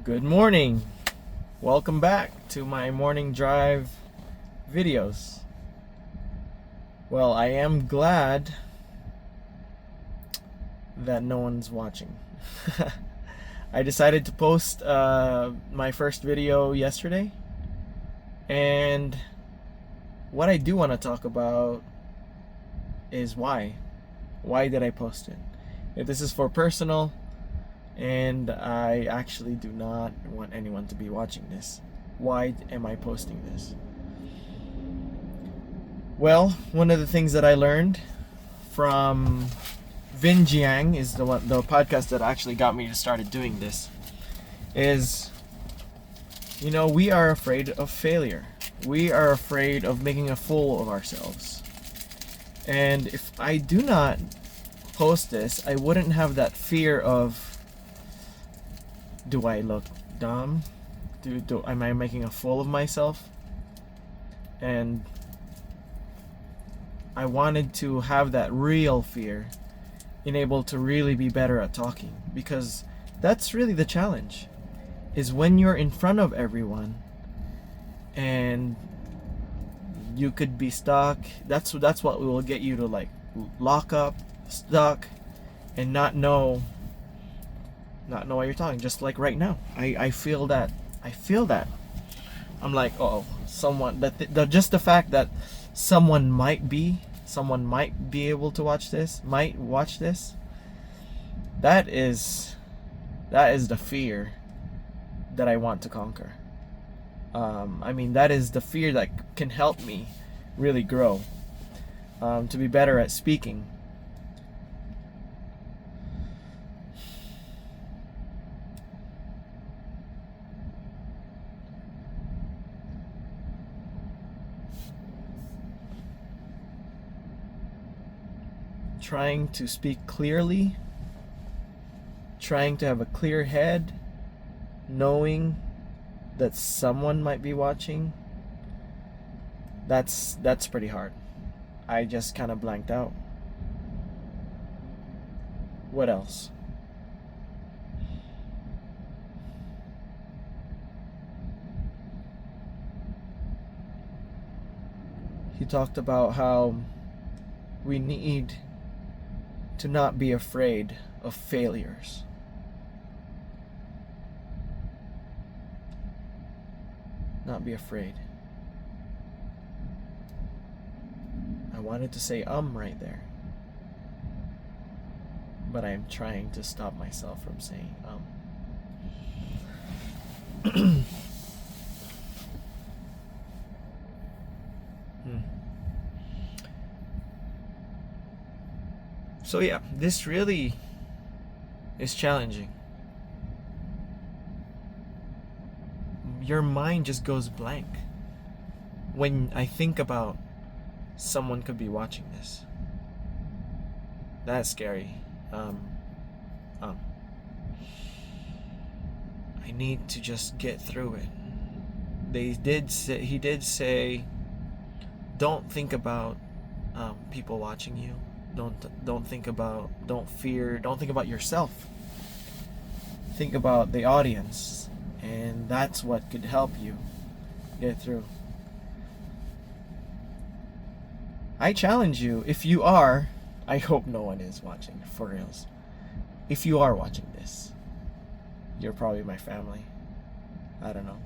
Good morning. Welcome back to my morning drive videos. Well, I am glad that no one's watching. I decided to post my first video yesterday, and what I do want to talk about is why. Why did I post it? If this is for personal, and I actually do not want anyone to be watching this. Why am I posting this? Well, one of the things that I learned from Vin Jiang is the podcast that actually got me to started doing this. Is, we are afraid of failure. We are afraid of making a fool of ourselves. And if I do not post this, I wouldn't have that fear of, do I look dumb? Am I making a fool of myself? And I wanted to have that real fear in able to really be better at talking, because that's really the challenge, is when you're in front of everyone and you could be stuck. That's what will get you to lock up, stuck, and not know why you're talking. Just like right now, I feel that. I'm like, someone just the fact that someone might be able to watch this, that is the fear that I want to conquer. That is the fear that can help me really grow, to be better at speaking. Trying to speak clearly, trying to have a clear head, knowing that someone might be watching, that's pretty hard. I just kind of blanked out. What else? He talked about how we need to not be afraid of failures. Not be afraid. I wanted to say right there, but I'm trying to stop myself from saying So yeah, this really is challenging. Your mind just goes blank when I think about someone could be watching this. That's scary. I need to just get through it. He did say, don't think about people watching you. Don't think about yourself. Think about the audience, and that's what could help you get through. I challenge you, if you are, I hope no one is watching, for reals. If you are watching this, you're probably my family. I don't know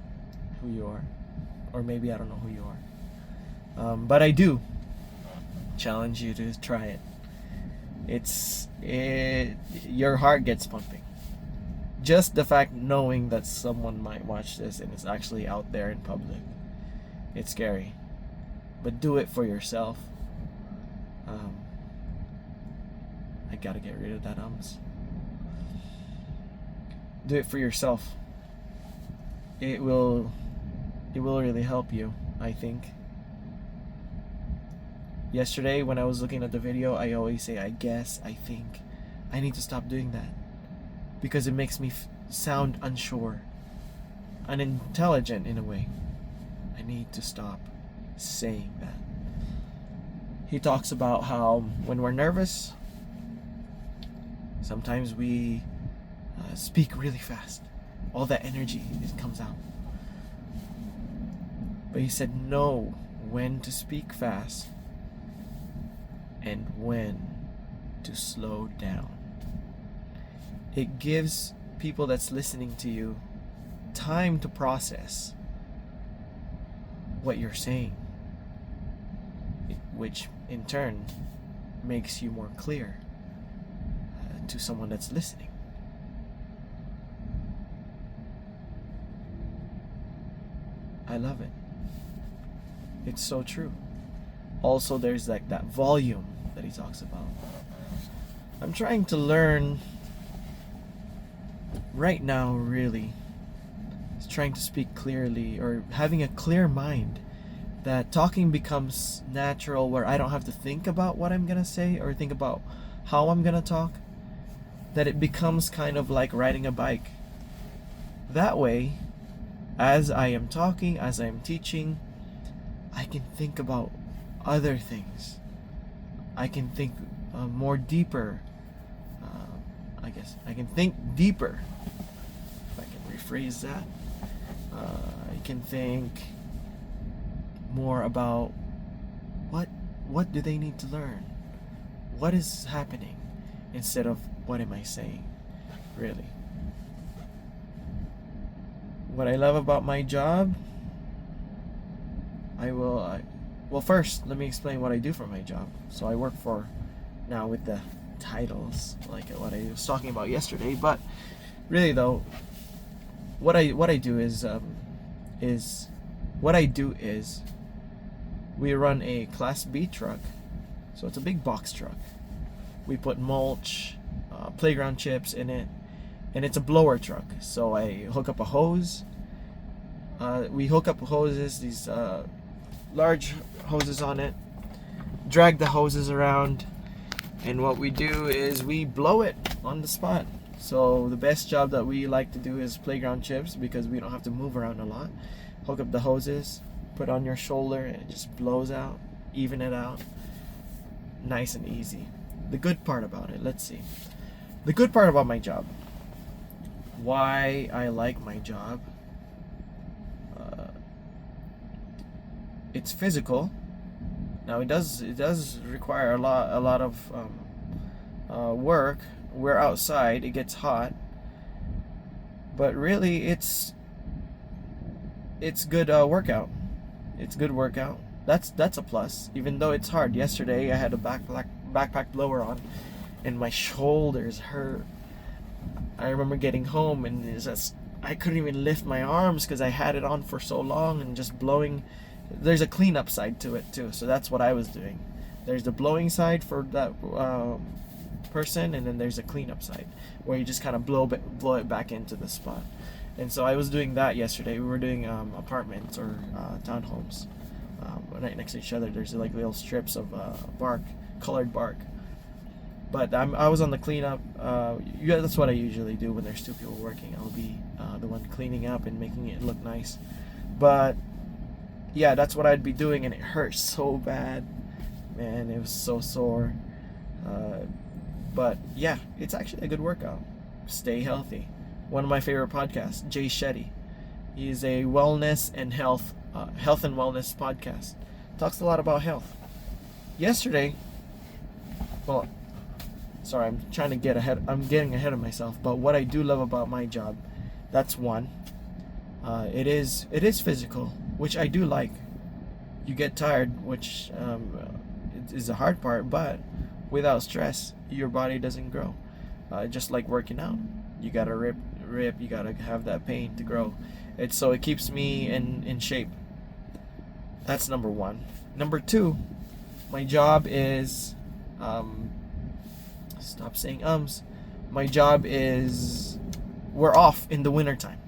who you are, or maybe I don't know who you are. But I do challenge you to try it. Your heart gets pumping. Just the fact knowing that someone might watch this and it's actually out there in public, it's scary. But do it for yourself. I gotta get rid of that ums. Do it for yourself. It will really help you, I think. Yesterday when I was looking at the video, I always say I guess, I think. I need to stop doing that, because it makes me sound unsure, unintelligent in a way. I need to stop saying that. He talks about how when we're nervous, sometimes we speak really fast. all that energy, it comes out. But he said, know when to speak fast and when to slow down. It gives people that's listening to you time to process what you're saying, which in turn makes you more clear to someone that's listening. I love it. It's so true. Also, there's like that volume that he talks about. I'm trying to learn right now, really, is trying to speak clearly, or having a clear mind, that talking becomes natural, where I don't have to think about what I'm gonna say or think about how I'm gonna talk, that it becomes kind of like riding a bike. That way, as I am talking, as I am teaching, I can think about other things. I can think more deeper. I guess I can think deeper, if I can rephrase that. I can think more about what do they need to learn? What is happening? Instead of what am I saying? Really. What I love about my job, well, first let me explain what I do for my job. So I work for, now with the titles, like what I was talking about yesterday, but really though, what I do is we run a Class B truck. So it's a big box truck. We put mulch, playground chips in it, and it's a blower truck. So I hook up a hose. We hook up hoses, these large hoses on it, drag the hoses around, and what we do is we blow it on the spot. So the best job that we like to do is playground chips, because we don't have to move around a lot. Hook up the hoses, put on your shoulder, and it just blows out, even it out, nice and easy. The good part about it, let's see. The good part about my job, why I like my job, it's physical. Now it does require a lot of work. We're outside, it gets hot, but really it's good workout. It's good workout. That's a plus, even though it's hard. Yesterday I had a backpack blower on and my shoulders hurt. I remember getting home and I couldn't even lift my arms because I had it on for so long and just blowing. There's a cleanup side to it too, so that's what I was doing. There's the blowing side for that person, and then there's a cleanup side where you just kind of blow it back into the spot. And so I was doing that yesterday. We were doing apartments or townhomes right next to each other. There's like little strips of bark, colored bark. But I was on the cleanup. That's what I usually do when there's two people working. I'll be the one cleaning up and making it look nice. But yeah, that's what I'd be doing, and it hurt so bad, man. It was so sore. But yeah, it's actually a good workout. Stay healthy. One of my favorite podcasts, Jay Shetty. He's a wellness and health and wellness podcast. Talks a lot about health. Yesterday, well, sorry, I'm getting ahead of myself. But what I do love about my job, that's one. It is physical, which I do like. You get tired, which is the hard part, but without stress, your body doesn't grow. Just like working out, you gotta rip. You gotta have that pain to grow. It keeps me in shape. That's number one. Number two, my job is stop saying ums. My job is, we're off in the wintertime.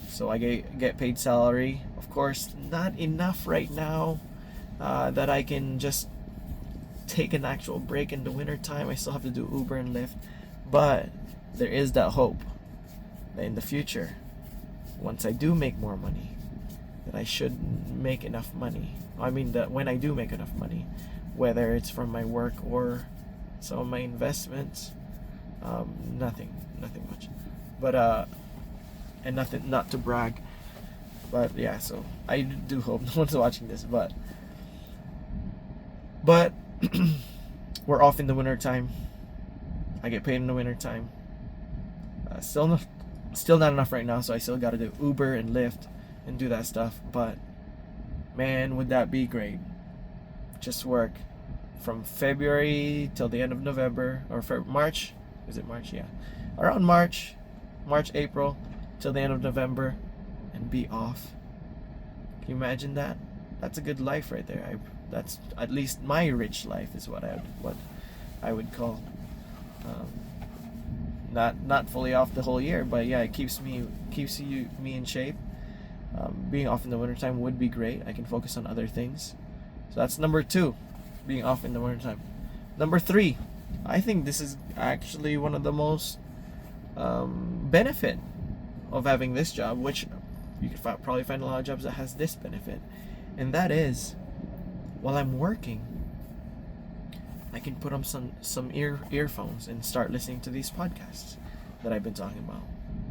So I get paid salary. Of course, not enough right now that I can just take an actual break in the winter time. I still have to do Uber and Lyft. But there is that hope that in the future, once I do make more money, that I should make enough money. I mean, that when I do make enough money, whether it's from my work or some of my investments, nothing much. But and nothing, not to brag, but yeah. So I do hope no one's watching this, but we're off in the winter time. I get paid in the winter time. Still not enough right now, so I still got to do Uber and Lyft and do that stuff. But man, would that be great? Just work from February till the end of November, or March. Is it March? Yeah, around March, April till the end of November, and be off. Can you imagine that? That's a good life right there. That's at least my rich life is what I would call. Not fully off the whole year, but yeah, it keeps me in shape. Being off in the wintertime would be great. I can focus on other things. So that's number 2, being off in the wintertime. Number 3, I think this is actually one of the most benefit of having this job, which you could probably find a lot of jobs that has this benefit, and that is, while I'm working, I can put on some earphones and start listening to these podcasts that I've been talking about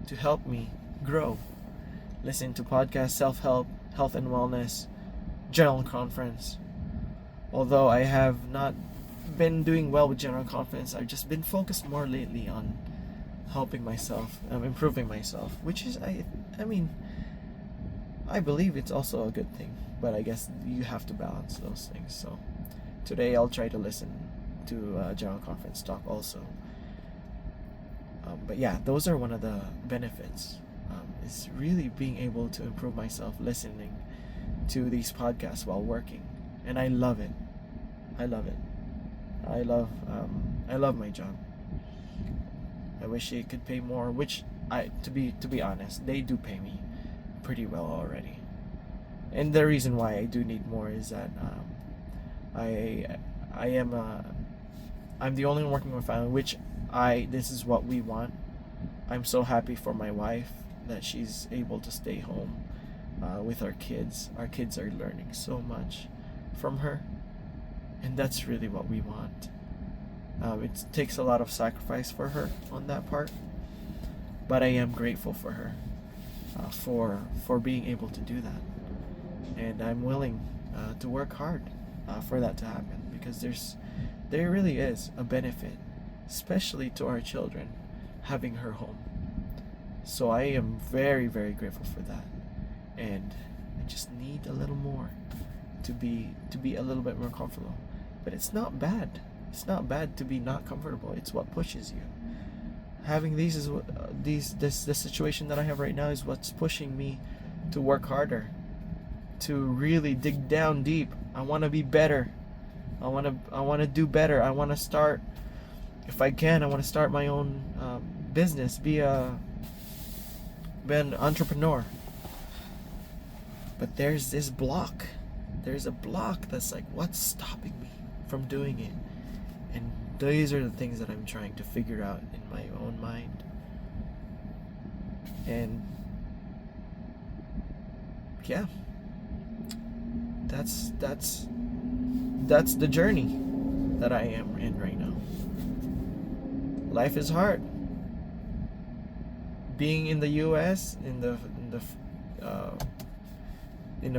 to help me grow. Listen to podcasts, self-help, health and wellness, general conference. Although I have not been doing well with general conference, I've just been focused more lately on helping myself, improving myself, which is, I mean, I believe it's also a good thing, but I guess you have to balance those things. So today I'll try to listen to general conference talk also. But yeah, those are one of the benefits, is really being able to improve myself listening to these podcasts while working, and I love it. I love my job. I wish it could pay more, which to be honest, they do pay me pretty well already. And the reason why I do need more is that I'm the only one working with family, which this is what we want. I'm so happy for my wife that she's able to stay home with our kids. Our kids are learning so much from her, and that's really what we want. It takes a lot of sacrifice for her on that part, but I am grateful for her for being able to do that, and I'm willing to work hard for that to happen, because there really is a benefit, especially to our children, having her home. So I am very, very grateful for that, and I just need a little more to be a little bit more comfortable. But it's not bad. It's not bad to be not comfortable. It's what pushes you. Having these is what this situation that I have right now is what's pushing me to work harder, to really dig down deep. I want to be better. I want to do better. I want to start, if I can, I want to start my own business, be an entrepreneur. But there's this block. There's a block that's like, what's stopping me from doing it? And these are the things that I'm trying to figure out in my own mind. And yeah, that's the journey that I am in right now. Life is hard. Being in the U.S. in the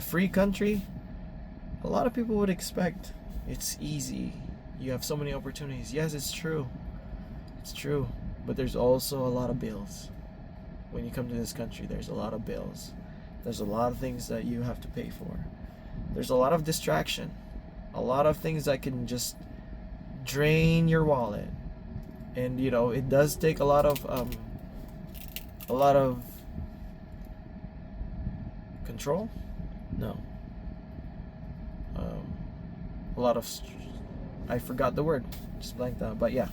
free country, a lot of people would expect it's easy. You have so many opportunities. Yes, it's true. It's true. But there's also a lot of bills. When you come to this country, there's a lot of bills. There's a lot of things that you have to pay for. There's a lot of distraction. A lot of things that can just drain your wallet. And it does take a lot of control? No. A lot of I forgot the word, just blanked out. But yeah,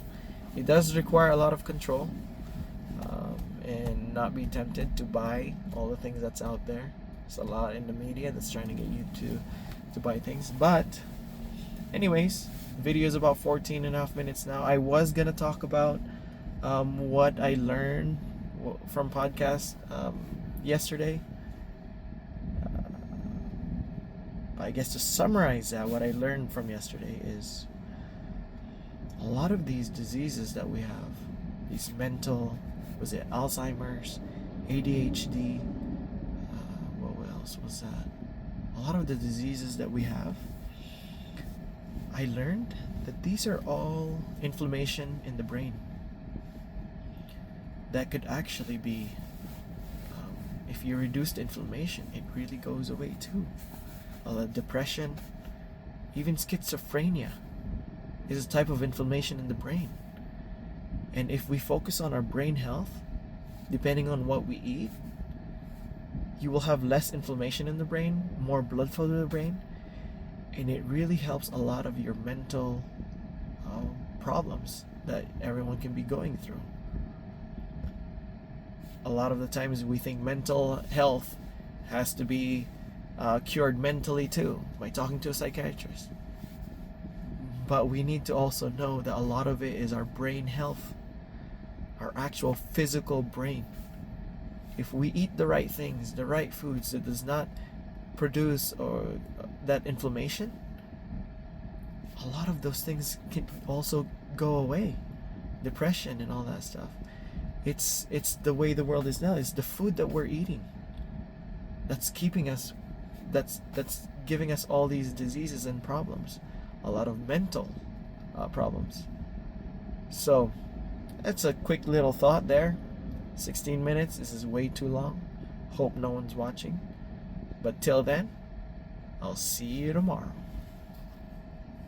it does require a lot of control, and not be tempted to buy all the things that's out there. There's a lot in the media that's trying to get you to buy things. But anyways, video is about 14 and a half minutes now. I was gonna talk about what I learned from podcast yesterday. I guess to summarize that, what I learned from yesterday is a lot of these diseases that we have, these mental, was it Alzheimer's, ADHD. What else was that? A lot of the diseases that we have, I learned that these are all inflammation in the brain that could actually be, if you reduce the inflammation, it really goes away too. Depression, even schizophrenia is a type of inflammation in the brain. And if we focus on our brain health, depending on what we eat, you will have less inflammation in the brain, more blood flow to the brain, and it really helps a lot of your mental problems that everyone can be going through. A lot of the times we think mental health has to be cured mentally too, by talking to a psychiatrist. But we need to also know that a lot of it is our brain health, our actual physical brain. If we eat the right things, the right foods that does not produce or that inflammation, a lot of those things can also go away. Depression and all that stuff. It's the way the world is now. It's the food that we're eating that's keeping us, that's giving us all these diseases and problems. A lot of mental problems. So that's a quick little thought there. 16 minutes. This is way too long. Hope no one's watching. But till then, I'll see you tomorrow.